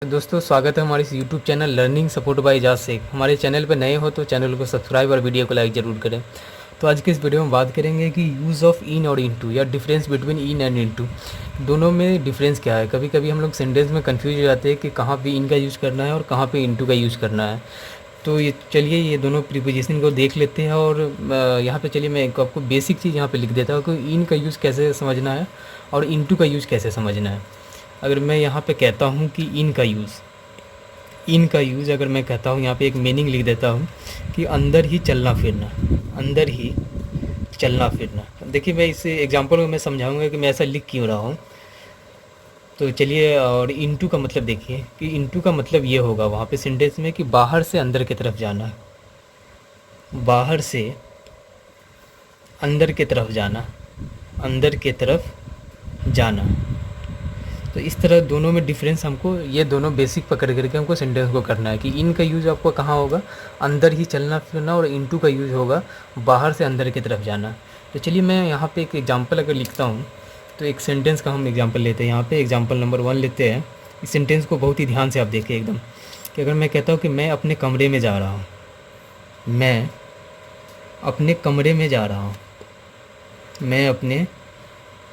दोस्तों स्वागत है हमारे इस YouTube channel learning support by Ijaz Shaikh. हमारे चैनल पर नए हो तो चैनल को सब्सक्राइब और वीडियो को लाइक ज़रूर करें। तो आज के इस वीडियो में बात करेंगे कि यूज़ ऑफ इन और इनटू या difference between in and into, दोनों में डिफरेंस क्या है। कभी कभी हम लोग सेंटेंस में कंफ्यूज हो जाते हैं कि कहाँ पे इन का यूज़ करना है और कहाँ पे इनटू का यूज़ करना है। तो ये चलिए ये दोनों प्रीपोजिशन को देख लेते हैं। और यहाँ पे चलिए मैं आपको बेसिक चीज़ यहाँ पे लिख देता हूँ कि इन का यूज़ कैसे समझना है और इनटू का यूज़ कैसे समझना है। अगर मैं यहाँ पे कहता हूँ कि इन का यूज़ अगर मैं कहता हूँ, यहाँ पे एक मीनिंग लिख देता हूँ कि अंदर ही चलना फिरना, अंदर ही चलना फिरना। देखिए मैं इस एग्जांपल में मैं समझाऊंगा कि मैं ऐसा लिख क्यों रहा हूँ। तो चलिए, और इनटू का मतलब देखिए कि इनटू का मतलब ये होगा वहाँ पे सेंटेंस में कि बाहर से अंदर की तरफ जाना, बाहर से अंदर की तरफ जाना, अंदर की तरफ जाना। तो इस तरह दोनों में डिफरेंस हमको, ये दोनों बेसिक पकड़ करके हमको सेंटेंस को करना है कि इन का यूज़ आपको कहाँ होगा, अंदर ही चलना फिरना, और इनटू का यूज़ होगा बाहर से अंदर की तरफ जाना। तो चलिए मैं यहाँ पे एक एग्जांपल अगर लिखता हूँ तो एक सेंटेंस का हम एग्जांपल लेते हैं। यहाँ पे एग्जांपल नंबर 1 लेते हैं। इस सेंटेंस को बहुत ही ध्यान से आप देखें एकदम, कि अगर मैं कहता हूँ कि मैं अपने कमरे में जा रहा हूँ, मैं अपने कमरे में जा रहा हूँ, मैं अपने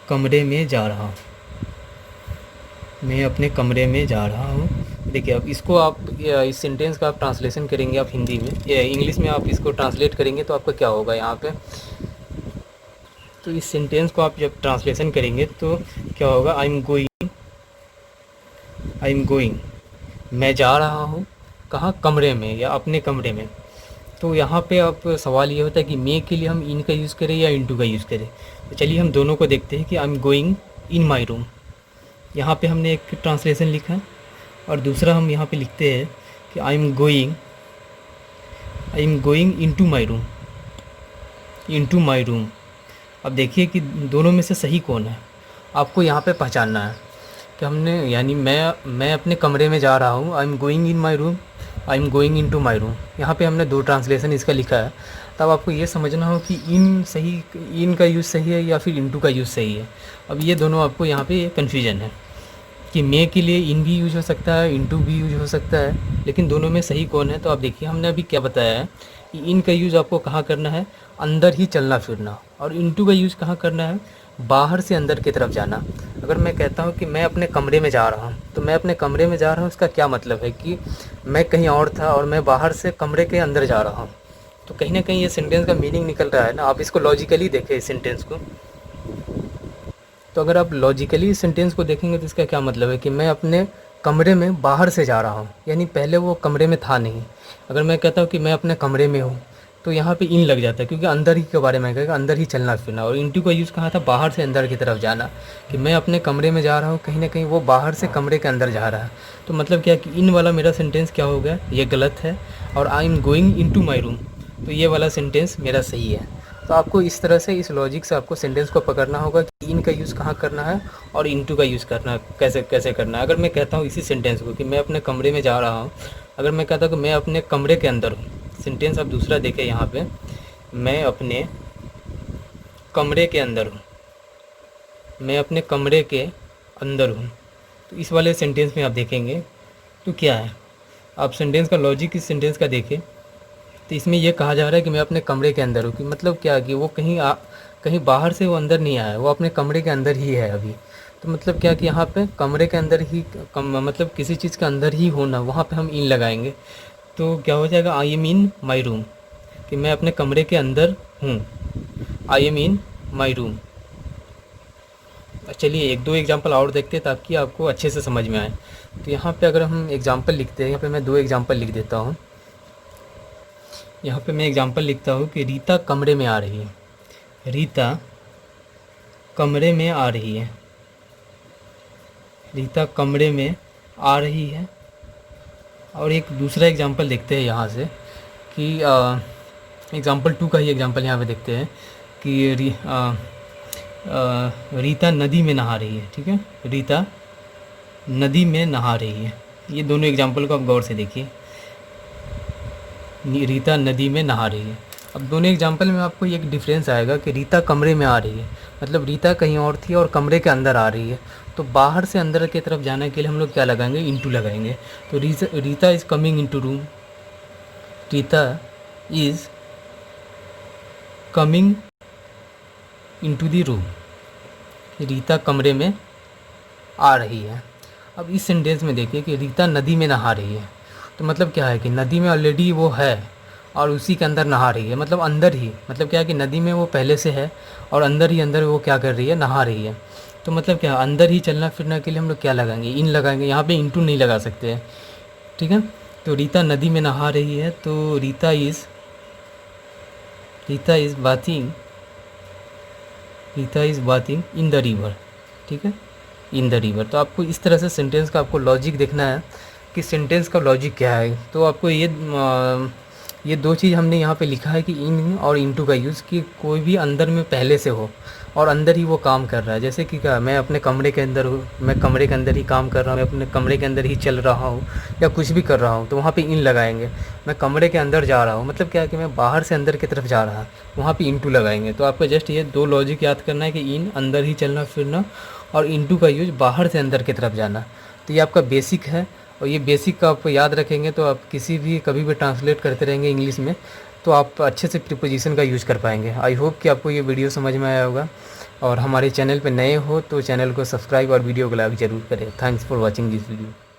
कमरे में जा रहा हूँ, मैं अपने कमरे में जा रहा हूँ। देखिए अब इसको आप इस सेंटेंस का आप ट्रांसलेशन करेंगे, आप हिंदी में या इंग्लिश में आप इसको ट्रांसलेट करेंगे तो आपका क्या होगा यहाँ पे। तो इस सेंटेंस को आप जब ट्रांसलेशन करेंगे तो क्या होगा, आई एम गोइंग, मैं जा रहा हूँ कहाँ, कमरे में या अपने कमरे में। तो यहाँ पे आप सवाल ये होता है कि मे के लिए हम इन का यूज़ करें या इनटू का यूज़ करें। तो चलिए हम दोनों को देखते हैं कि I am going in my room, यहाँ पे हमने एक ट्रांसलेशन लिखा, और दूसरा हम यहाँ पे लिखते हैं कि I am going into my room, into my room. अब देखिए कि दोनों में से सही कौन है, आपको यहाँ पे पहचानना है कि हमने, यानी मैं अपने कमरे में जा रहा हूँ, I am going in my room, I am going into my room. यहाँ पे हमने दो ट्रांसलेशन इसका लिखा है। तब आपको ये समझना हो कि इन का यूज़ सही है या फिर इनटू का यूज़ सही है। अब ये दोनों आपको यहाँ पे कन्फ्यूजन है कि मे के लिए इन भी यूज हो सकता है, इनटू भी यूज हो सकता है, लेकिन दोनों में सही कौन है। तो आप देखिए हमने अभी क्या बताया है कि इन का यूज़ आपको कहाँ करना है, अंदर ही चलना फिरना, और इनटू का यूज़ कहाँ करना है, बाहर से अंदर की तरफ जाना। अगर मैं कहता हूँ कि मैं अपने कमरे में जा रहा हूँ, तो मैं अपने कमरे में जा रहा हूँ इसका क्या मतलब है कि मैं कहीं और था और मैं बाहर से कमरे के अंदर जा रहा हूँ। तो कहीं ना कहीं ये सेंटेंस का मीनिंग निकल रहा है ना। आप इसको लॉजिकली देखें इस सेंटेंस को। तो अगर आप लॉजिकली इस सेंटेंस को देखेंगे तो इसका क्या मतलब है कि मैं अपने कमरे में बाहर से जा रहा हूँ, यानी पहले वो कमरे में था नहीं। अगर मैं कहता हूँ कि मैं अपने कमरे में हूँ तो यहाँ पे इन लग जाता है, क्योंकि अंदर ही के बारे में कहेगा, अंदर ही चलना फिरना। और इनटू का यूज़ कहाँ था, बाहर से अंदर की तरफ जाना, कि मैं अपने कमरे में जा रहा हूँ, कहीं ना कहीं वो बाहर से कमरे के अंदर जा रहा है। तो मतलब क्या कि इन वाला मेरा सेंटेंस क्या हो गया, ये गलत है, और I am going into my room, तो ये वाला सेंटेंस मेरा सही है। तो आपको इस तरह से, इस लॉजिक से आपको सेंटेंस को पकड़ना होगा कि इन का यूज़ कहाँ करना है और इनटू का यूज़ करना कैसे कैसे करना है। अगर मैं कहता हूँ इसी सेंटेंस को कि मैं अपने कमरे में जा रहा हूँ, अगर मैं कहता हूँ कि मैं अपने कमरे के अंदर हूँ, सेंटेंस आप दूसरा देखें यहाँ पे, मैं अपने कमरे के अंदर हूँ, मैं अपने कमरे के अंदर हूँ। तो इस वाले सेंटेंस में आप देखेंगे तो क्या है, आप सेंटेंस का लॉजिक इस सेंटेंस का देखें तो इसमें यह कहा जा रहा है कि मैं अपने कमरे के अंदर हूँ, कि मतलब क्या कि वो कहीं बाहर से वो अंदर नहीं आया, वो अपने कमरे के अंदर ही है अभी। तो मतलब क्या कि यहाँ पे कमरे के अंदर ही मतलब किसी चीज़ के अंदर ही होना, वहाँ पे हम इन लगाएंगे तो क्या हो जाएगा, I am in my room, कि मैं अपने कमरे के अंदर हूँ, I am in my room. चलिए एक दो एग्जांपल और देखते हैं ताकि आपको अच्छे से समझ में आए। तो यहाँ पे अगर हम एग्जांपल लिखते हैं, यहाँ पे मैं दो एग्जांपल लिख देता हूँ। यहाँ पे मैं एग्जांपल लिखता हूँ कि रीता कमरे में आ रही है, रीता कमरे में आ रही है, रीता कमरे में आ रही है। और एक दूसरा एग्जांपल देखते हैं यहाँ से कि एग्जांपल 2 का ही एग्जांपल यहाँ पे देखते हैं कि रीता नदी में नहा रही है। ठीक है, रीता नदी में नहा रही है। ये दोनों एग्जांपल को आप गौर से देखिए, रीता नदी में नहा रही है। अब दोनों एग्जांपल में आपको एक डिफरेंस आएगा कि रीता कमरे में आ रही है, मतलब रीता कहीं और थी और कमरे के अंदर आ रही है। तो बाहर से अंदर की तरफ जाने के लिए हम लोग क्या लगाएंगे, इंटू लगाएंगे। तो Rita is coming into room, Rita is coming into the room, Rita कमरे में आ रही है। अब इस सेंटेंस में देखिए कि रीता नदी में नहा रही है, तो मतलब क्या है कि नदी में ऑलरेडी वो है और उसी के अंदर नहा रही है, मतलब अंदर ही, मतलब क्या है कि नदी में वो पहले से है और अंदर ही अंदर वो क्या कर रही है, नहा रही है। तो मतलब क्या, अंदर ही चलना फिरना के लिए हम लोग क्या लगाएंगे, इन लगाएंगे। यहाँ पे इंटू नहीं लगा सकते हैं, ठीक है। तो रीता नदी में नहा रही है, तो Rita is bathing in the river, ठीक है, इन द रिवर। तो आपको इस तरह से सेंटेंस का आपको लॉजिक देखना है कि सेंटेंस का लॉजिक क्या है। तो आपको ये दो चीज़ हमने यहाँ पे लिखा है कि इन और इनटू का यूज़, कि कोई भी अंदर में पहले से हो और अंदर ही वो काम कर रहा है। जैसे कि क्या, मैं अपने कमरे के अंदर हूँ, मैं कमरे के अंदर ही काम कर रहा हूँ, मैं अपने कमरे के अंदर ही चल रहा हूँ या कुछ भी कर रहा हूँ, तो वहाँ पे इन लगाएंगे। मैं कमरे के अंदर जा रहा हूँ, मतलब क्या है कि मैं बाहर से अंदर की तरफ जा रहा, वहाँ पे इनटू लगाएंगे। तो आपको जस्ट ये दो लॉजिक याद करना है कि इन अंदर ही चलना फिरना और इनटू का यूज बाहर से अंदर की तरफ जाना। तो ये आपका बेसिक है और ये बेसिक का आपको याद रखेंगे तो आप किसी भी कभी भी ट्रांसलेट करते रहेंगे इंग्लिश में, तो आप अच्छे से प्रीपोजिशन का यूज़ कर पाएंगे। आई होप कि आपको ये वीडियो समझ में आया होगा, और हमारे चैनल पे नए हो तो चैनल को सब्सक्राइब और वीडियो को लाइक ज़रूर करें। Thanks for watching this video.